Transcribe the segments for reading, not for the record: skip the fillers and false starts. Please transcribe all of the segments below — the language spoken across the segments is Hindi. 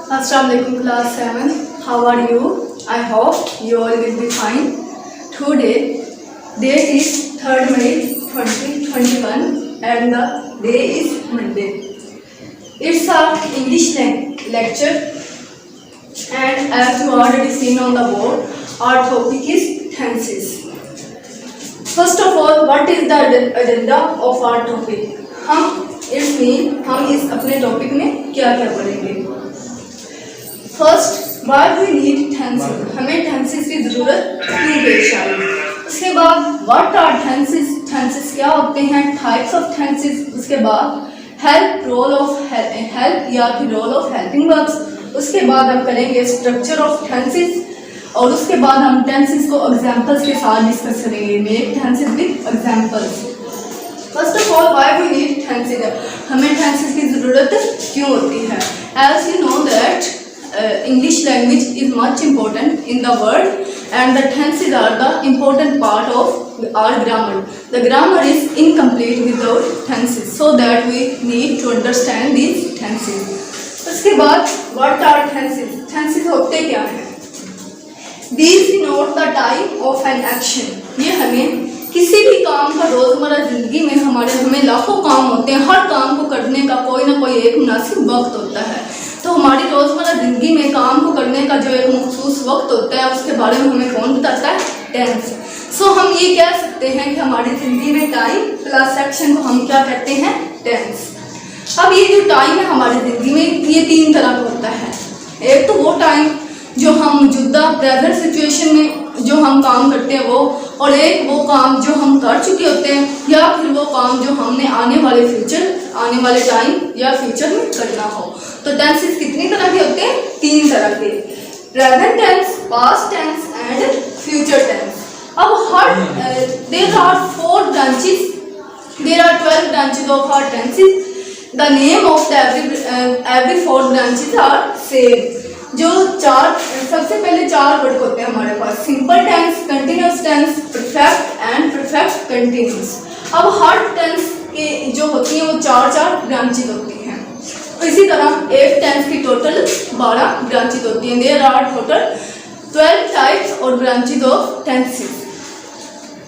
Assalamualaikum class 7. How are you? I hope you all will be fine. Today date is 3rd May 2021 and the day is Monday. It's our English lecture and as you already seen on the board, our topic is tenses. First of all, what is the agenda of our topic? हम इस अपने टॉपिक में क्या क्या पढ़ेंगे. First, why we need tenses, हमें टेंसेस की ज़रूरत क्यों पेश आई. उसके बाद व्हाट आर टेंसेस, टेंसेस क्या होते हैं, टाइप्स ऑफ टेंसेस. उसके बाद हेल्प, रोल ऑफ हेल्प या फिर रोल ऑफ हेल्पिंग वर्ब्स. उसके बाद हम करेंगे स्ट्रक्चर ऑफ टेंसेस और उसके बाद हम टेंसेस को एग्जांपल्स के साथ डिस्कस करेंगे. Make tenses with examples. First of all, why we need tenses, हमें टेंसेस की ज़रूरत क्यों होती है. As you know that English language is much important in the world and the tenses are the important part of our grammar. The grammar is incomplete without tenses, so that we need to understand these tenses. उसके बाद what are tenses? Tenses होते क्या हैं? These denote the type of an action. ये हमें किसी भी काम का रोज़मर्रा ज़िंदगी में हमें लाखों काम होते हैं. हर काम को करने का कोई ना कोई एक मुनासिब वक्त होता है. तो हमारी रोज़मर्रा ज़िंदगी में काम को करने का जो एक मखसूस वक्त होता है उसके बारे में हमें कौन बताता है? टेंस. सो हम ये कह सकते हैं कि हमारी ज़िंदगी में टाइम प्लस एक्शन को हम क्या कहते हैं? टेंस. अब ये जो टाइम है हमारी ज़िंदगी में ये 3 तरह का होता है. एक तो वो टाइम जो हम मौजूदा प्रेजेंट सिचुएशन में जो हम काम करते हैं वो, और एक वो काम जो हम कर चुके होते हैं या फिर वो काम जो हमने आने वाले टाइम या फ्यूचर में करना हो. तो टेंसेस कितनी तरह के होते हैं? 3 तरह के. Present tense, past tense and future tense. अब हर there are 4 branches, there are 12 branches of our tenses. The name of every 4 branches are same. जो सबसे पहले 4 वर्ड होते हैं हमारे पास: simple tense, continuous tense, perfect and perfect continuous. अब हर टेंस के जो होती हैं वो 4 ब्रांचेस होती हैं. इसी तरह एक टेंस की टोटल 12 ब्रांचेस होती हैं. देयर आर टोटल 12 टाइप्स और ब्रांचेस ऑफ टेंसेस.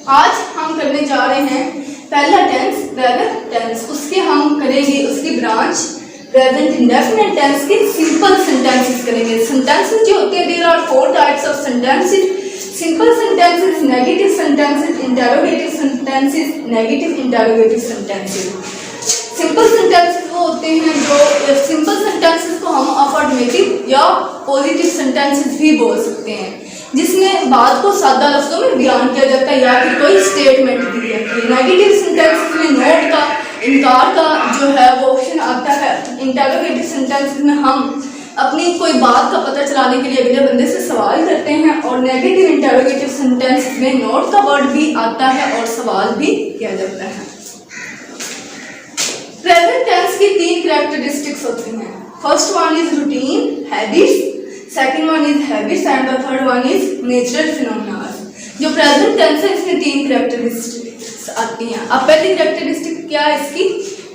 आज हम करने जा रहे हैं पहला टेंस प्रेजेंट टेंस. उसके हम करेंगे उसकी ब्रांच प्रेजेंट इंडेफिनिट टेंस के सिंपल सेंटेंसेस करेंगे. सेंटेंसेस जो होते हैं there are 4 types of sentences: simple sentences, negative sentences, interrogative sentences, negative interrogative sentences. Simple sentences वो होते हैं जो सिंपल सेंटेंसेस को हम अफर्मेटिव या पॉजिटिव सेंटेंसेस भी बोल सकते हैं, जिसमें बात को सादा लफ्जों में बयान किया जाता है या फिर कोई स्टेटमेंट दी जाती है. नेगेटिव सेंटेंसेस में नोट का, इनकार का जो है वो ऑप्शन आता है. इंटरोगेटिव सेंटेंसेस में हम अपनी कोई बात का पता चलाने के लिए अगले बंदे से सवाल करते हैं, और नेगेटिव इंटरोगेटिव सेंटेंसेस में नोट का वर्ड भी आता है और सवाल भी किया जाता है. प्रेजेंट टेंस की 3 कैरेक्टरिस्टिक्स होती हैं. First one is routine, habits, second one is habits and the third one is natural phenomena. जो प्रेजेंट टेंस है इसमें 3 कैरेक्टरिस्टिक्स आती हैं. अब पहली कैरेक्टरिस्टिक क्या है इसकी?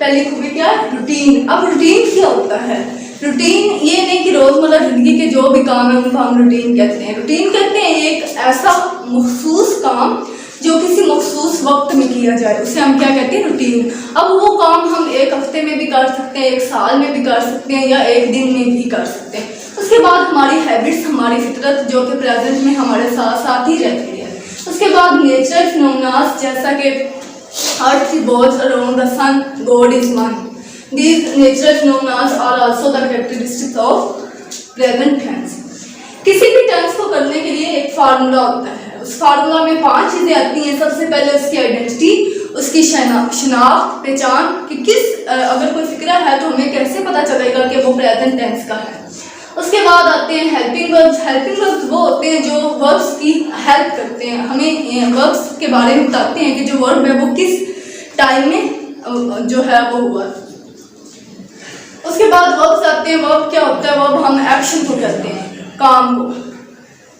पहली खूबी क्या है? रूटीन. अब रूटीन क्या होता है? रूटीन ये नहीं कि रोज़मर्रा ज़िंदगी के जो भी काम है उनको हम रूटीन कहते हैं. रूटीन कहते हैं एक ऐसा मखसूस काम जो किसी मखसूस वक्त में किया जाए, उसे हम क्या कहते हैं? रूटीन. अब वो काम हम एक हफ्ते में भी कर सकते हैं, एक साल में भी कर सकते हैं या एक दिन में भी कर सकते हैं. उसके बाद हमारी हैबिट्स, हमारी फितरत जो कि प्रेजेंट में हमारे साथ साथ ही रहती है. उसके बाद नेचुरल फिनोमेना, जैसा कि earth revolves around the sun, God is one. These natural phenomena are also the characteristics of present tense. किसी भी टेंस को करने के लिए एक फार्मूला होता है. उस फार्मूला में 5 चीज़ें आती हैं. सबसे पहले उसकी आइडेंटिटी, उसकी शनाख्त, पहचान कि किस अगर कोई फिक्रा है तो हमें कैसे पता चलेगा कि वो प्रेजेंट टेंस का है. उसके बाद आते हैं हेल्पिंग वर्ब्स. हेल्पिंग वर्ब्स वो होते हैं जो वर्ब्स की हेल्प करते हैं, हमें वर्ब्स के बारे में बताते हैं कि जो वर्ब है वो किस टाइम में जो है वो हुआ. उसके बाद वर्ब्स आते हैं. वर्ब क्या होता है? वर्ब हम एक्शन को कहते हैं, काम को.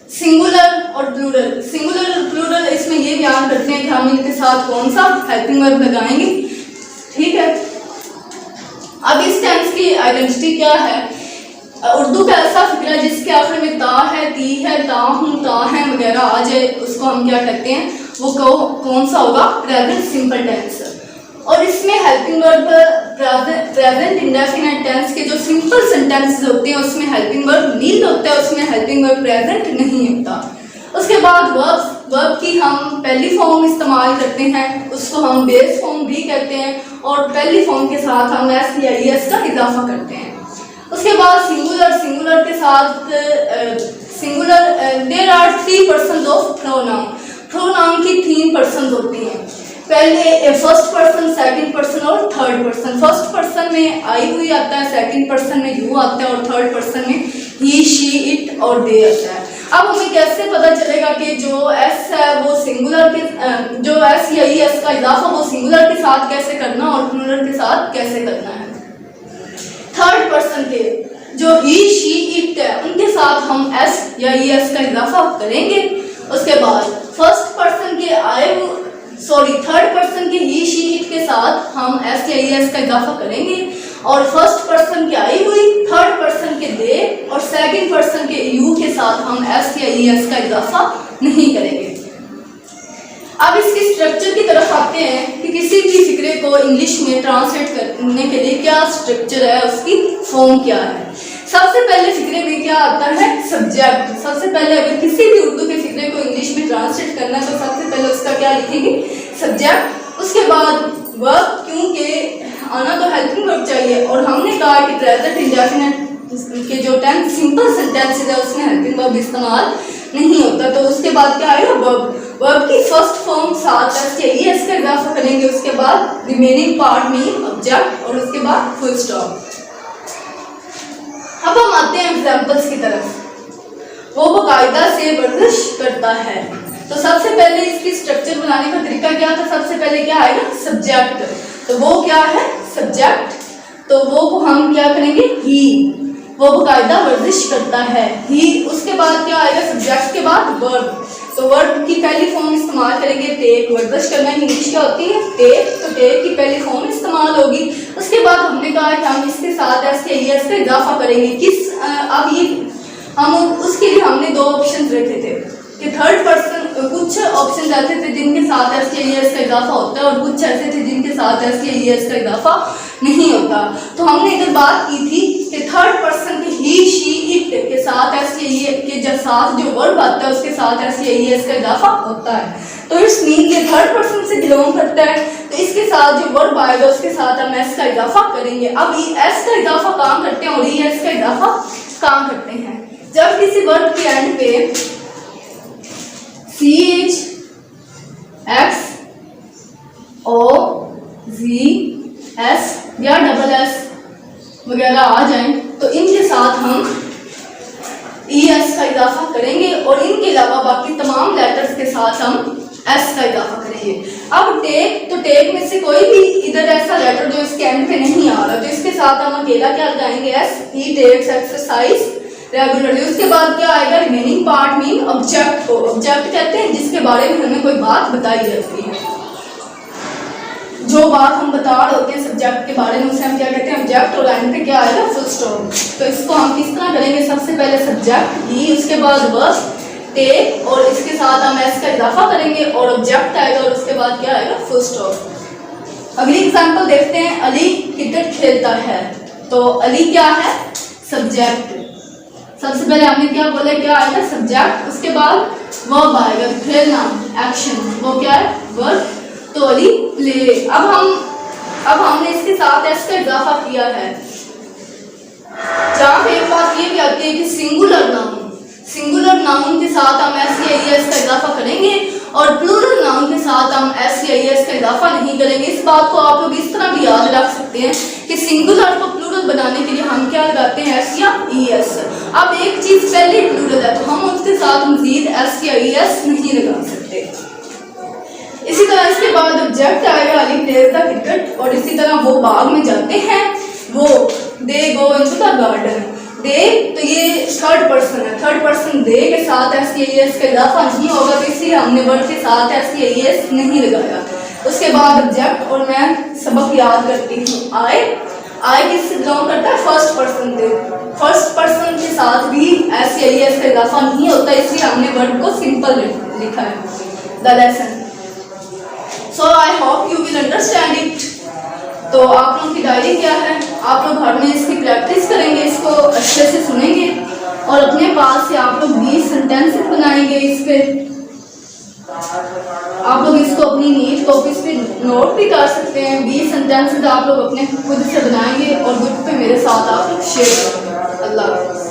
सिंगुलर और प्लूरल. सिंगुलर और प्लूरल इसमें ये बयान करते हैं कि हम इनके साथ कौन सा हेल्पिंग वर्ब लगाएंगे. ठीक है. अब इस टेंस की आइडेंटिटी क्या है? उर्दू का जिसके आखिर में ता है, ती है, ता हूँ, ता है वगैरह आ जाए, उसको हम क्या कहते हैं, वो कौन सा होगा, प्रेजेंट सिंपल टेंस। और इसमें helping verb present indefinite tense के जो सिंपल सेंटेंसेस होते हैं उसमें हेल्पिंग वर्ब नील होता है, उसमें हेल्पिंग वर्ब प्रेजेंट नहीं होता। उसके बाद वर्ब की हम पहली फॉर्म इस्तेमाल करते हैं, उसको हम बेस फॉर्म भी कहते हैं, और पहली फॉर्म के साथ हम एस या ईएस का इजाफा करते हैं। उसके बाद सिंगुलर के साथ there are 3 person of pronoun की 3 पर्सन होती हैं। पहले फर्स्ट पर्सन, सेकंड पर्सन और थर्ड पर्सन। फर्स्ट पर्सन में आई हुई आता है, सेकंड पर्सन में यू आता है, और थर्ड पर्सन में ही, शी, इट और दे आता है। अब हमें कैसे पता चलेगा कि जो एस है वो सिंगुलर के, जो एस या ई एस का इजाफा वो सिंगुलर के साथ कैसे करना और प्लूरल के साथ कैसे करना है। थर्ड पर्सन के जो ही, शी, इट है उनके साथ हम एस या ई एस का इजाफा करेंगे। उसके बाद फर्स्ट पर्सन के थर्ड पर्सन के ही, शी, इट के साथ हम एस या ई एस का इजाफा करेंगे, और फर्स्ट पर्सन के आई हुई, थर्ड पर्सन के दे और सेकंड पर्सन के यू के साथ हम एस या ई एस का इजाफा नहीं करेंगे। अब इसकी स्ट्रक्चर की तरफ आते हैं कि किसी भी फिक्रे को इंग्लिश में ट्रांसलेट करने के लिए क्या स्ट्रक्चर है, उसकी फॉर्म क्या है। सबसे पहले फिक्रे में क्या आता है, सब्जेक्ट। सबसे पहले अगर किसी भी उर्दू के फिक्रे को इंग्लिश में ट्रांसलेट करना है तो सबसे पहले उसका क्या लिखेंगे, सब्जेक्ट। उसके बाद वर्ब, क्योंकि आना तो हेल्पिंग वर्ब चाहिए, और हमने कहा कि प्रेजेंट इंडेफिनिट के जो सिंपल सेंटेंसेस है उसमें हेल्पिंग वर्ब इस्तेमाल नहीं होता, तो उसके बाद क्या आएगा, वर्ब की फर्स्ट फॉर्म साथ एस या ई एस का इजाफा करेंगे। उसके बाद रिमेनिंग पार्ट में ऑब्जेक्ट, और उसके बाद फुल स्टॉप। अब हम आते हैं एग्जाम्पल्स की तरफ। वो बाकायदा से वर्जिश करता है, तो सबसे पहले इसकी स्ट्रक्चर बनाने का तरीका क्या था, सबसे पहले क्या आएगा, सब्जेक्ट। तो वो क्या है, सब्जेक्ट, तो वो को हम क्या करेंगे, ही, वो बाकायदा वर्जिश करता है, ही। उसके बाद क्या आएगा, सब्जेक्ट के बाद वर्ब, तो वर्ब की पहली फॉर्म इस्तेमाल करेंगे, टेक। वर्जिश करना की इंग्लिश क्या होती है, टेक, तो टेक की पहली फॉर्म इस्तेमाल होगी। उसके बाद हमने कहा कि हम इसके साथ एस या ई एस का इजाफा करेंगे। अब ये हम उसके लिए हमने 2 ऑप्शन रखे थे कि थर्ड पर्सन, कुछ ऑप्शन ऐसे थे जिनके साथ एस या ई एस का इजाफा होता है, और कुछ ऐसे थे जिनके साथ एस या ई एस का इजाफा नहीं होता। तो हमने इधर बात की थी कि थर्ड पर्सन के ही, शी, इट के साथ एस या ई के साथ जो वर्ब आता है उसके साथ एस या ई एस का इजाफा होता है। तो इट्स मीन ये थर्ड पर्सन से बिलोंग करता है, तो इसके साथ जो वर्ब आएगा उसके साथ हम एस का इजाफा करेंगे। अब एस का इजाफा कहाँ करते हैं और ई एस का इजाफा कहाँ करते हैं, जब किसी वर्ब के एंड पे CH, X, O, Z, S या डबल S वगैरह आ जाएं तो इनके साथ हम ES का इजाफा करेंगे, और इनके अलावा बाकी तमाम लेटर्स के साथ हम S का इजाफा करेंगे। अब टेक, तो टेक में से कोई भी इधर ऐसा लेटर जो इसके एंड पे नहीं आ रहा, तो इसके साथ हम अकेला क्या लगाएंगे, S, he takes exercise regularly. उसके बाद क्या आएगा, रिमेनिंग पार्ट मीन ऑब्जेक्ट को ऑब्जेक्ट कहते हैं जिसके बारे में हमें कोई बात बताई जाती है। जो बात हम बता रहे होते हैं सब्जेक्ट के बारे में उसे हम क्या कहते हैं, ऑब्जेक्ट, और एंड पे क्या आएगा, फुल स्टॉप। तो इसको हम किस तरह करेंगे, सबसे पहले सब्जेक्ट ही, उसके बाद वर्ब टेक, और इसके साथ हम एस का इजाफा करेंगे और ऑब्जेक्ट आएगा, और उसके बाद क्या आएगा, फुल स्टॉप। अगली एग्जांपल देखते हैं, अली क्रिकेट खेलता है, तो अली क्या है, सब्जेक्ट। सबसे पहले हमने क्या बोला, क्या आएगा, सब्जेक्ट। उसके बाद वर्ब आएगा, खेलना, एक्शन, वो क्या है, वर्ब। तो अली प्ले। अब हमने इसके साथ एस का इजाफा किया है। जहाँ पे एक बात ये भी आती है कि सिंगुलर नाउन के साथ हम एस या ई एस का इजाफा करेंगे, और प्लूरल नाउन के साथ हम एस या ई एस का इजाफा नहीं करेंगे। इस बात को आप लोग इस तरह भी याद रख सकते हैं कि सिंगुलर को प्लूरल बनाने के लिए हम क्या लगाते हैं, एस या ई एस। अब एक चीज पहले प्लूरल है तो हम उसके साथ मजीद एस या ई एस नहीं लगा सकते। इसी तरह इसके बाद ऑब्जेक्ट आएगा, अली प्लेज द क्रिकेट, और इसी तरह वो बाग में जाते हैं, वो दे गो इनटू द गार्डन। दे, तो ये थर्ड पर्सन है, थर्ड पर्सन दे के साथ एस या ई एस का इजाफा नहीं होगा, तो इसलिए हमने वर्ड के साथ एस या ई एस नहीं लगाया। उसके बाद ऑब्जेक्ट, और मैं सबक याद करती हूँ, आई किससे बिलोंग करता है, फर्स्ट पर्सन से। फर्स्ट पर्सन के साथ भी एस या ई एस का इजाफा नहीं होता, इसलिए हमने वर्ड को सिंपल लिखा है। The lesson, so I hope you will understand it. तो आप लोगों की डायरी क्या है, आप लोग घर में इसकी प्रैक्टिस करेंगे, इसको अच्छे से सुनेंगे और अपने पास से आप लोग 20 सेंटेंसेस बनाएंगे। इस पे आप लोग इसको अपनी नीट कॉपीज पे नोट भी कर सकते हैं। 20 सेंटेंसेस आप लोग अपने खुद से बनाएंगे और ग्रुप पे मेरे साथ आप लोग शेयर करेंगे। अल्लाह हाफ़िज़।